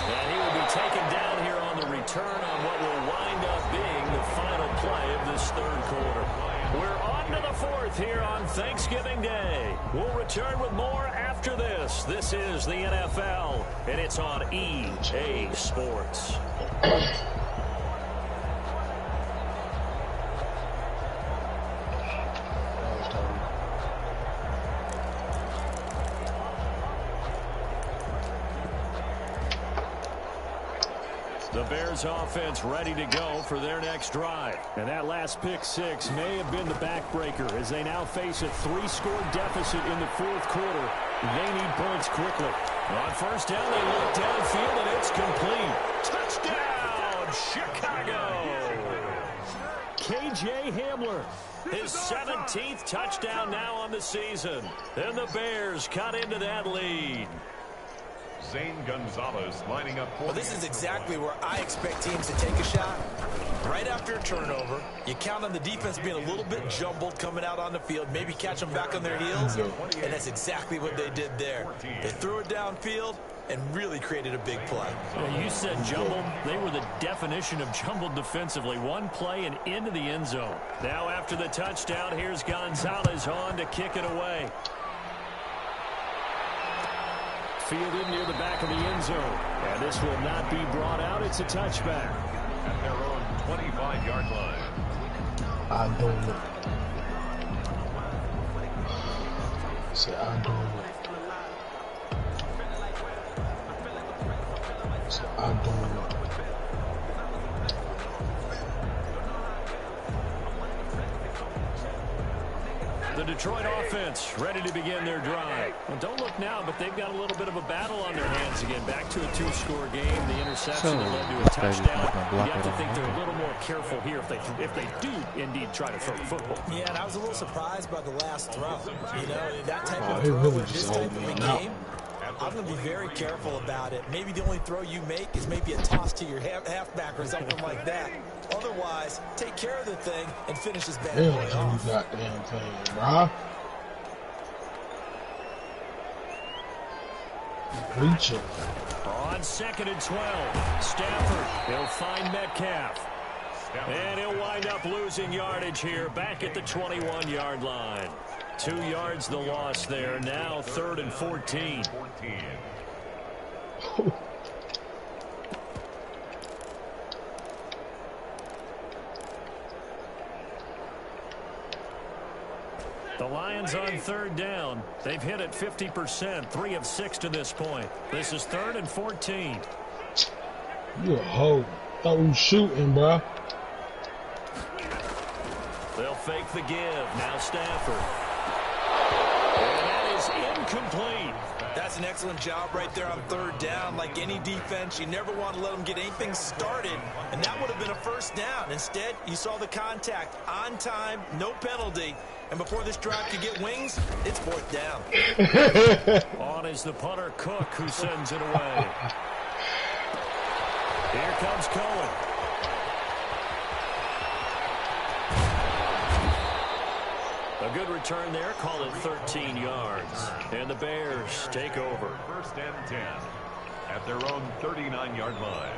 And he will be taken down here on the return on what will wind up being the final play of this 3rd quarter. We're on to the 4th here on Thanksgiving Day. We'll return with more after this. This is the NFL, and it's on EA Sports. The Bears offense ready to go for their next drive. And that last pick 6 may have been the backbreaker as they now face a 3-score deficit in the 4th quarter. They need points quickly. On 1st down, they look downfield, and it's complete. Touchdown, Chicago! K.J. Hamler. His 17th touchdown now on the season. And the Bears cut into that lead. Zane Gonzalez lining up for Well, this is exactly where I expect teams to take a shot. Right after a turnover, you count on the defense being a little bit jumbled coming out on the field, maybe catch them back on their heels, and that's exactly what they did there. They threw it downfield and really created a big play. Well, you said jumbled. They were the definition of jumbled defensively. One play and into the end zone. Now after the touchdown, here's Gonzalez on to kick it away. Fielded near the back of the end zone. And this will not be brought out. It's a touchback. at their own 25-yard line. I don't know. Say I don't know. Say I don't know. The Detroit offense ready to begin their drive. Well, don't look now, but they've got a little bit of a battle on their hands again. Back to a two-score game. The interception that led to a touchdown. You have to think they're a little more careful here if they do indeed try to throw the football. Yeah, and I was a little surprised by the last throw. You know, that type of they throw really in this just type hold of me a out. game, I'm going to be very careful about it. Maybe the only throw you make is maybe a toss to your halfback or something like that. Otherwise, take care of the thing and finish this bad Damn, boy you off. goddamn thing, bro. Preaching. On 2nd and 12, Stafford, he'll find Metcalf. And he'll wind up losing yardage here, back at the 21-yard line. 2 yards the loss there, now 3rd and 14. The Lions on 3rd down. They've hit it 50%, 3 of 6 to this point. This is 3rd and 14. You a hoe. Thought we was shooting, bro. They'll fake the give. Now Stafford. And that is incomplete. That's an excellent job right there on 3rd down. Like any defense, you never want to let them get anything started, and that would have been a 1st down. Instead, you saw the contact on time, no penalty, and before this drive could get wings, it's 4th down. On is the punter, Cook, who sends it away. Here comes Cohen. A good return there, call it 13 yards. And the Bears take over. 1st and 10 at their own 39-yard line.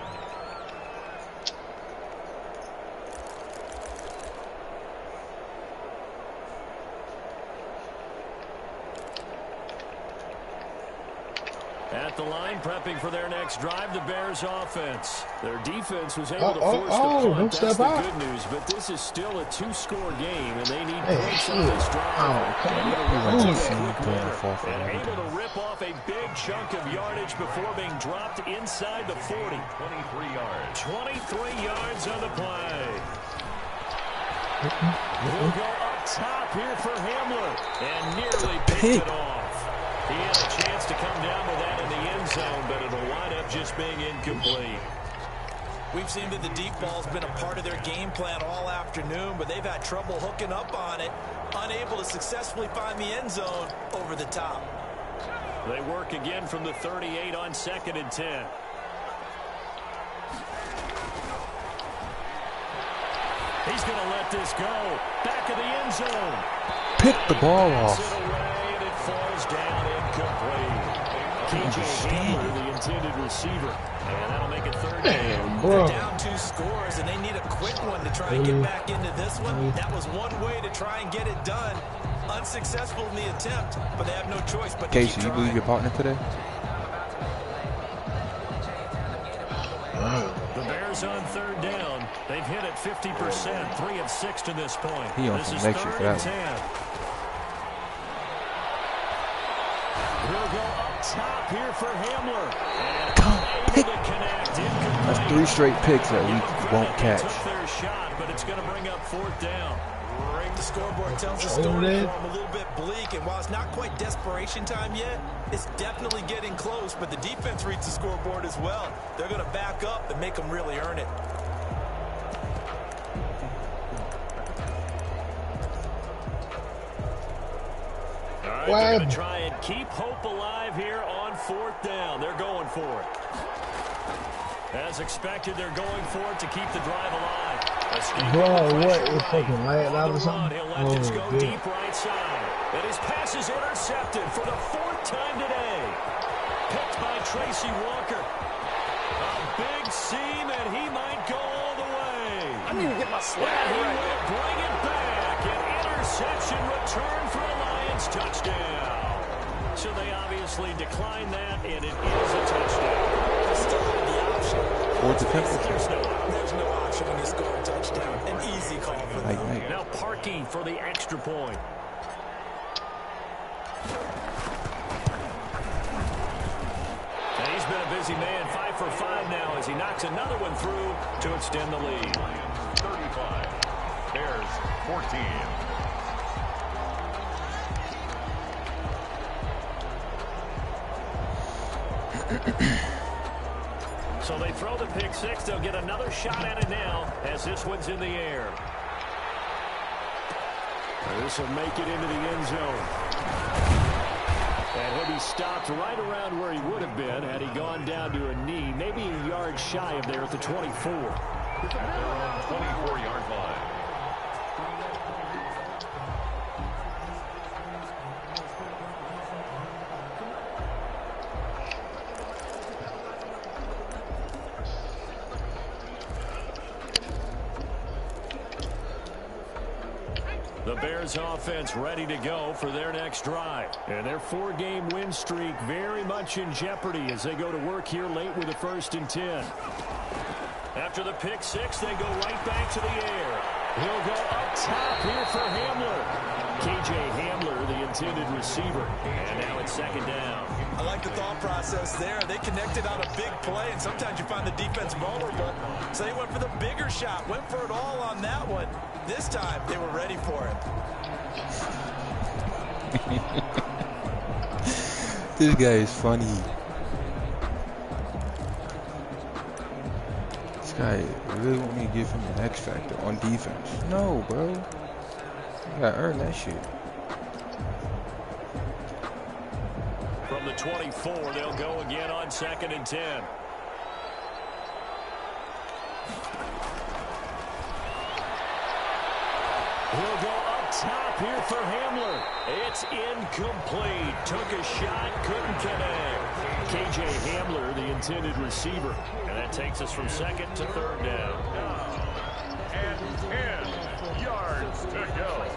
At the line, prepping for their next drive, the Bears offense. Their defense was able to force the punt. That's the good news, but this is still a 2-score game, and they need points on this drive. And able to rip off a big chunk of yardage before being dropped inside the 40. 23 yards. 23 yards on the play. We'll go up top here for Hamler, and nearly picked it off. He had a chance to come down with that in the end zone, but it'll wind up just being incomplete. We've seen that the deep ball's been a part of their game plan all afternoon, but they've had trouble hooking up on it, unable to successfully find the end zone over the top. They work again from the 38 on 2nd and 10. He's going to let this go. Back of the end zone. Pick the ball off. And it falls down incomplete. KJ Hamler, the intended receiver. And that'll make it 3rd down. They're down 2 scores, and they need a quick one to try and get back into this one. That was one way to try and get it done. Unsuccessful in the attempt, but they have no choice but to keep Casey, you trying. believe your partner today? The Bears on 3rd down. They've hit it 50%, 3 of 6 to this point. He on This some is next year 3rd for and that 10. We'll go up top here for Hamler. And able to connect. That's 3 straight picks that we won't catch. Took their shot, but it's going to bring up 4th down. The scoreboard tells the story for them a little bit bleak, and while it's not quite desperation time yet, it's definitely getting close, but the defense reads the scoreboard as well. They're going to back up and make them really earn it. All right, they're going to try and keep hope alive here on 4th down. They're going for it. As expected, they're going for it to keep the drive alive. Bro, what is fucking laying out or something? He'll let this go deep right side. And his pass is intercepted for the 4th time today. Picked by Tracy Walker. A big seam, and he might go all the way. I need to get my slap. And he will bring it back. An interception return for a Lions touchdown. So they obviously declined that, and it is a touchdown. They still have the option. There's no option when you score a touchdown. An easy call for them. Now Parkey for the extra point. And he's been a busy man, 5 for 5 now as he knocks another one through to extend the lead. 35. Bears 14. So they throw the pick six. They'll get another shot at it now as this one's in the air. This will make it into the end zone. And he'll be stopped right around where he would have been had he gone down to a knee, maybe a yard shy of there at the 24. At their own 24-yard line. The Bears offense ready to go for their next drive. And their 4-game win streak very much in jeopardy as they go to work here late with a 1st and 10. After the pick six, they go right back to the air. He'll go up top here for Hamler. KJ Hamler, the intended receiver. And now it's 2nd down. I like the thought process there. They connected on a big play, and sometimes you find the defense vulnerable. So they went for the bigger shot, went for it all on that one. This time, they were ready for it. This guy is funny. This guy really want me to give him an X factor on defense. No, bro. You gotta earn that shit. From the 24, they'll go again on 2nd and 10. He'll go up top here for Hamler. It's incomplete. Took a shot, couldn't connect. KJ Hamler, the intended receiver. And that takes us from 2nd to 3rd down. And 10 yards to go.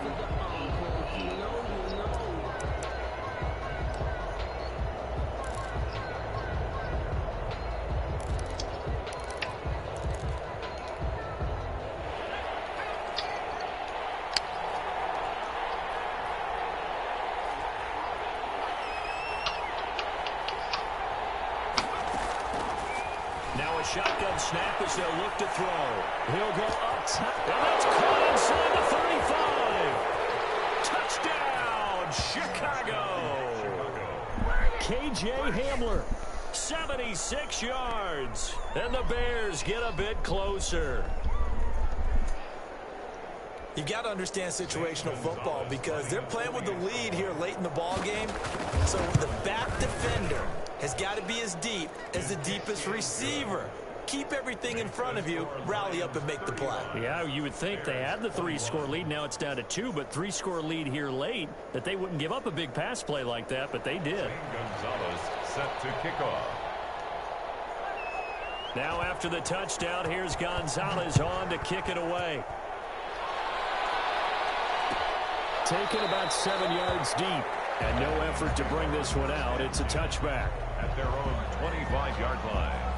Shotgun snap as they'll look to throw. He'll go up top. And that's caught inside the 35. Touchdown, Chicago. KJ Hamler, 76 yards. And the Bears get a bit closer. You got to understand situational football because they're playing with the lead here late in the ball game. So the back defender has got to be as deep as the deepest receiver. Keep everything in front of you, rally up and make the play. Yeah, you would think they had the 3-score lead. Now it's down to 2, but 3-score lead here late, that they wouldn't give up a big pass play like that, but they did. Gonzalez set to kick off. Now after the touchdown, here's Gonzalez on to kick it away. Taken about 7 yards deep. And no effort to bring this one out. It's a touchback. At their own 25-yard line.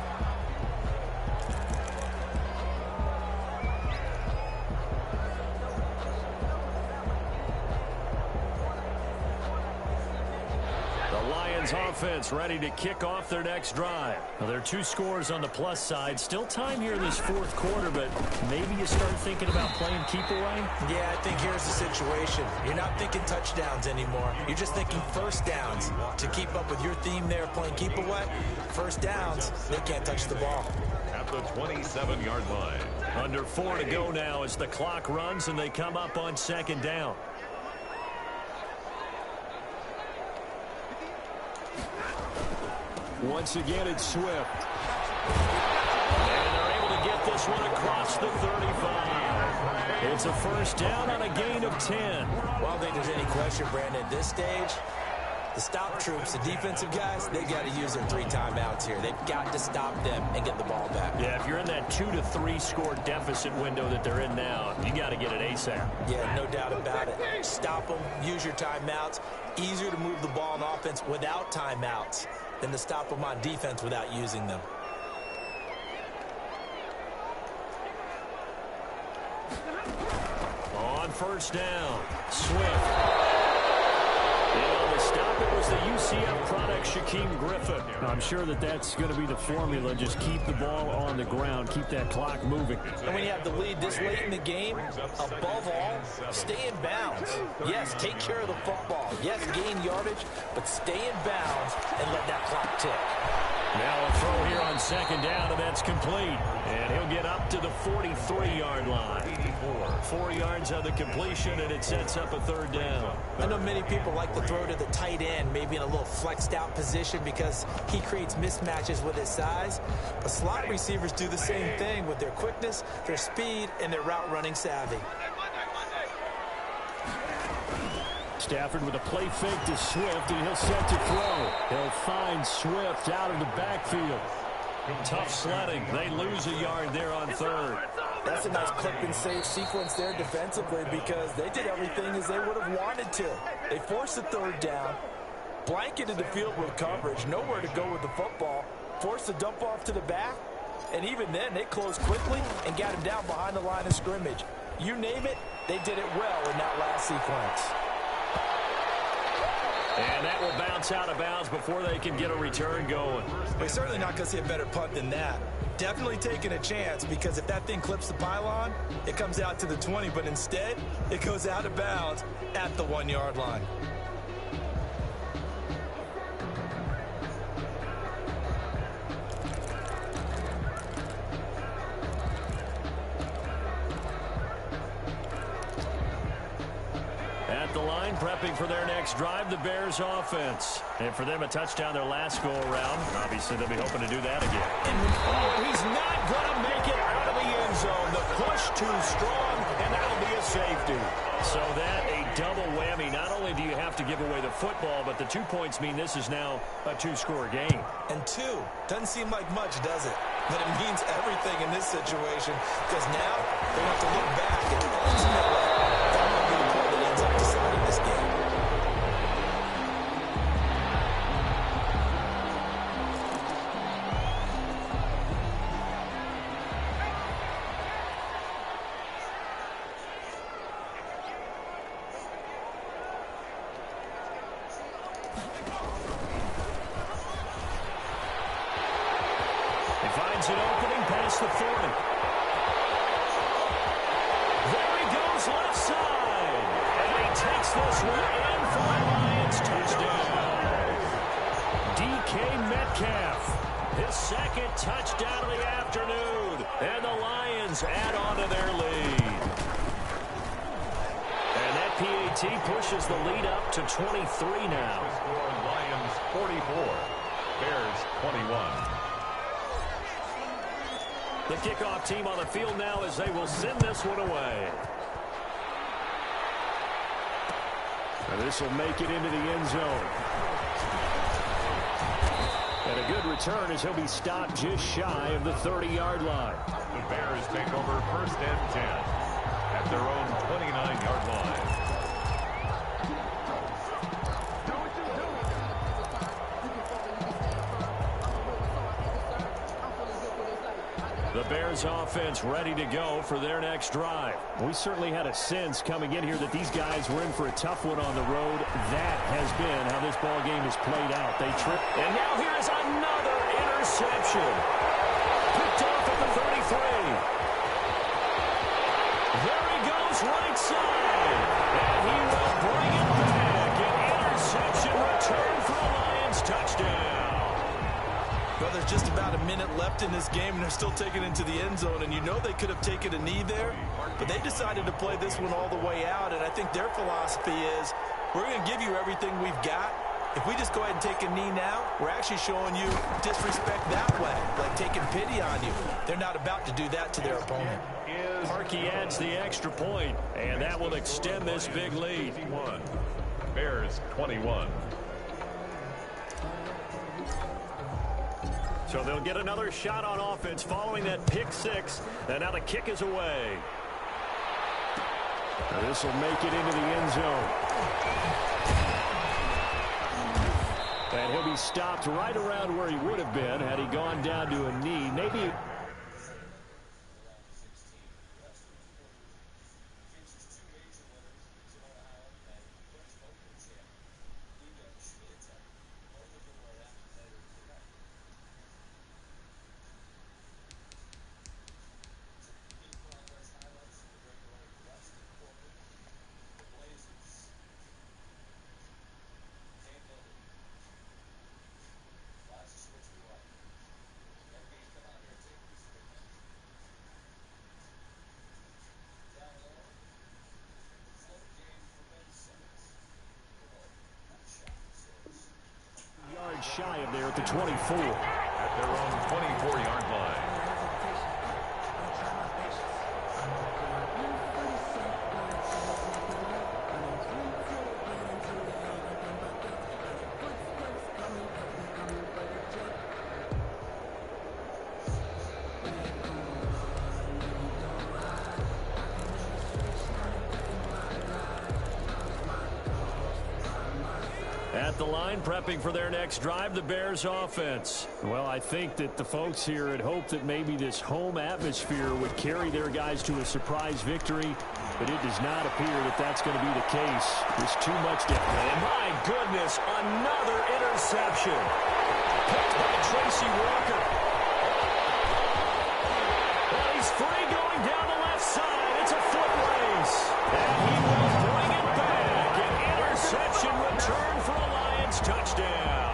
Offense ready to kick off their next drive. Now, there are 2 scores on the plus side. Still time here in this 4th quarter, but maybe you start thinking about playing keep away? Yeah, I think here's the situation. You're not thinking touchdowns anymore. You're just thinking 1st downs. To keep up with your theme there, playing keep away, 1st downs, they can't touch the ball. At the 27-yard line. Under 4 to go now as the clock runs and they come up on 2nd down. Once again, it's Swift. And they're able to get this one across the 35. It's a first down on a gain of 10. Well, I don't think there's any question, Brandon, at this stage, the stop troops, the defensive guys, they got to use their 3 timeouts here. They've got to stop them and get the ball back. Yeah, if you're in that 2 to 3 score deficit window that they're in now, you got to get it ASAP. Yeah, no doubt about it. Stop them, use your timeouts. Easier to move the ball on offense without timeouts than to stop them on defense without using them. On first down, Swift. And the stop, it was the UCF product, Shaquem Griffin. I'm sure that's going to be the formula. Just keep the ball on the ground, keep that clock moving. And when you have the lead this late in the game, above all, stay in bounds. Yes, take care of the football. Yes, gain yardage, but stay in bounds and let that clock tick. Now a throw here on second down, and that's complete. And he'll get up to the 43-yard line. 4 yards on the completion, and it sets up a third down. I know many people like to throw to the tight end, maybe in a little flexed out position because he creates mismatches with his size. But slot receivers do the same thing with their quickness, their speed, and their route running savvy. Stafford with a play fake to Swift, and he'll set to throw. He'll find Swift out of the backfield. Tough sledding. They lose a yard there on third. That's a nice clip and save sequence there defensively because they did everything as they would have wanted to. They forced the third down, blanketed the field with coverage, nowhere to go with the football, forced the dump off to the back, and even then they closed quickly and got him down behind the line of scrimmage. You name it, they did it well in that last sequence. And that will bounce out of bounds before they can get a return going. We're certainly not going to see a better punt than that. Definitely taking a chance because if that thing clips the pylon, it comes out to the 20, but instead, it goes out of bounds at the 1-yard line. At the line, prepping for their next drive, the Bears offense. And for them, a touchdown their last go-around. Obviously, they'll be hoping to do that again. He's not going to make it out of the end zone. The push too strong, and that'll be a safety. So that, a double whammy. Not only do you have to give away the football, but the 2 points mean this is now a 2-score game. And 2 doesn't seem like much, does it? But it means everything in this situation because now they have to look back and ultimately that might be the play that ends up deciding this game. Finds an opening past the 40. There he goes left side. And he takes this one in for the Lions touchdown. DK Metcalf, his second touchdown of the afternoon. And the Lions add on to their lead. And that PAT pushes the lead up to 23 now. Lions 44, Bears 21. The kickoff team on the field now as they will send this one away. And this will make it into the end zone. And a good return as he'll be stopped just shy of the 30-yard line. The Bears take over first and 10 at their own 29-yard line. The Bears offense ready to go for their next drive. We certainly had a sense coming in here that these guys were in for a tough one on the road. That has been how this ball game has played out. They trip. And now here's another interception. Picked off at the 33. There he goes right side. And he will bring it back. An interception return for a Lions touchdown. Well, there's just about a minute left in this game, and they're still taking it into the end zone. And you know they could have taken a knee there, but they decided to play this one all the way out. And I think their philosophy is, we're going to give you everything we've got, If we just go ahead and take a knee now, we're actually showing you disrespect that way, like taking pity on you. They're not about to do that to their opponent. Harkey adds the extra point, and that will extend this big lead. Bears 21. So they'll get another shot on offense following that pick six, and now the kick is away. This will make it into the end zone. And he'll be stopped right around where he would have been had he gone down to a knee. Maybe. Shy of there at the 24. At their own 24-yard line. At the line, prepping for their next drive, the Bears offense. Well, I think that the folks here had hoped that maybe this home atmosphere would carry their guys to a surprise victory, but it does not appear that that's going to be the case. There's too much different. And my goodness, another interception. Picked by Tracy Walker. Well, he's free going down the left side. It's a foot race. And he will bring it back. An interception return for a Lions touchdown.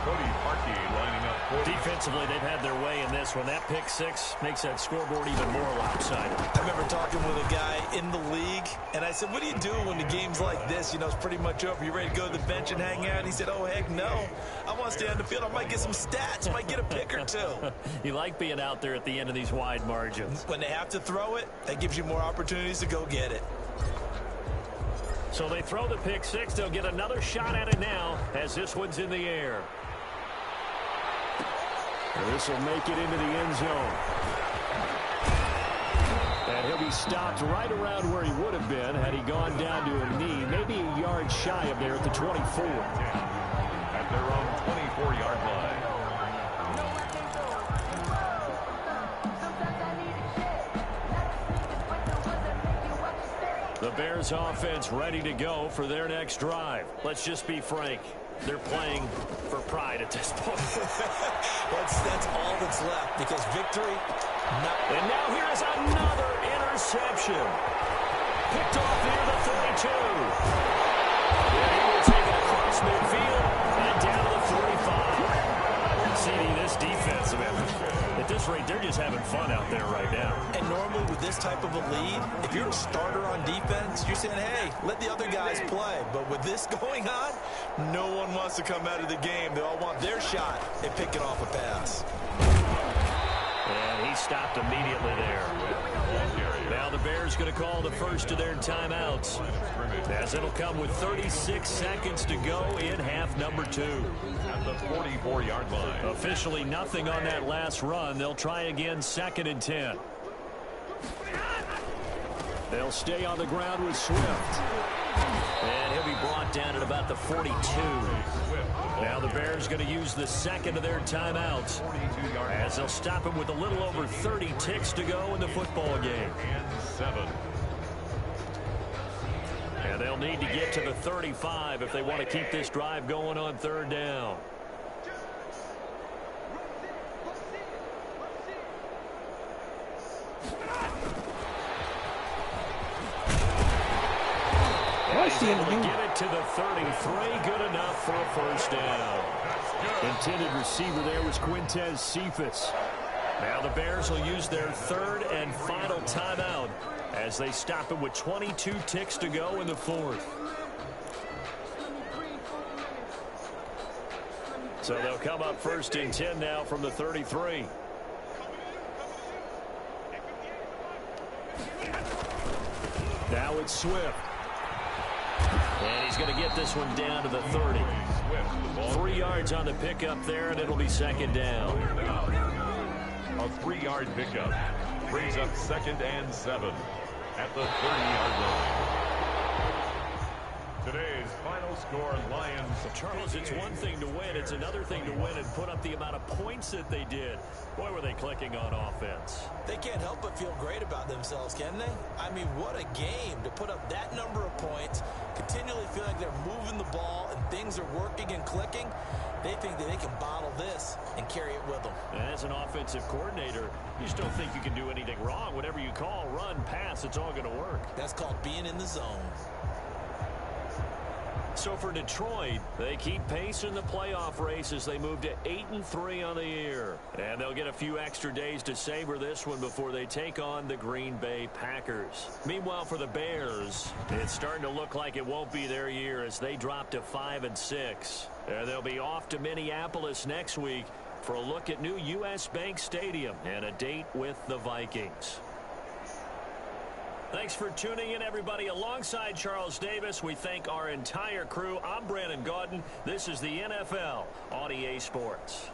Cody Harkey lining up. Defensively, they've had their way in this one. That pick six makes that scoreboard even more lopsided. I remember talking with a guy in the league, and I said, what do you do when the game's like this? You know, it's pretty much over. You ready to go to the bench and hang out? And he said, oh, heck no. I want to stay on the field. I might get some stats. I might get a pick or two. You like being out there at the end of these wide margins. When they have to throw it, that gives you more opportunities to go get it. So they throw the pick six. They'll get another shot at it now as this one's in the air. This will make it into the end zone. And he'll be stopped right around where he would have been had he gone down to a knee, maybe a yard shy of there at the 24. At their own 24-yard line. The Bears offense ready to go for their next drive. Let's just be frank. They're playing for pride at this point. That's all that's left because victory. And now here is another interception. Picked off near the 32. And he will take it across midfield and down to the 45. CD, this defense, at this rate, they're just having fun out there right now. And normally with this type of a lead, if you're a starter on defense, you're saying, hey, let the other guys play. But with this going on, no one wants to come out of the game. They all want their shot at picking off a pass. And he stopped immediately there. Now the Bears going to call the first of their timeouts, as it'll come with 36 seconds to go in half number 2. At the 44-yard line. Officially nothing on that last run. They'll try again 2nd and 10. They'll stay on the ground with Swift. And he'll be brought down at about the 42. Now the Bears going to use the second of their timeouts, as they'll stop him with a little over 30 ticks to go in the football game. And 7. And they'll need to get to the 35 if they want to keep this drive going on 3rd down. He's able to get it to the 33. Good enough for a first down. Intended receiver there was Quintez Cephas. Now the Bears will use their 3rd and final timeout as they stop him with 22 ticks to go in the 4th. So they'll come up 1st and 10 now from the 33. Now it's Swift. And he's going to get this one down to the 30. 3 yards on the pickup there, and it'll be 2nd down. A 3-yard pickup brings up 2nd and 7 at the 30-yard line. Today's final score, Lions. Charles, it's one thing to win. It's another thing to win and put up the amount of points that they did. Boy, were they clicking on offense. They can't help but feel great about themselves, can they? I mean, what a game to put up that number of points, continually feel like they're moving the ball and things are working and clicking. They think that they can bottle this and carry it with them. And as an offensive coordinator, you just don't think you can do anything wrong. Whatever you call, run, pass, it's all going to work. That's called being in the zone. So for Detroit, they keep pace in the playoff race as they move to 8-3 on the year. And they'll get a few extra days to savor this one before they take on the Green Bay Packers. Meanwhile, for the Bears, it's starting to look like it won't be their year as they drop to 5-6. And they'll be off to Minneapolis next week for a look at new U.S. Bank Stadium and a date with the Vikings. Thanks for tuning in, everybody. Alongside Charles Davis, we thank our entire crew. I'm Brandon Gaudin. This is the NFL on EA Sports.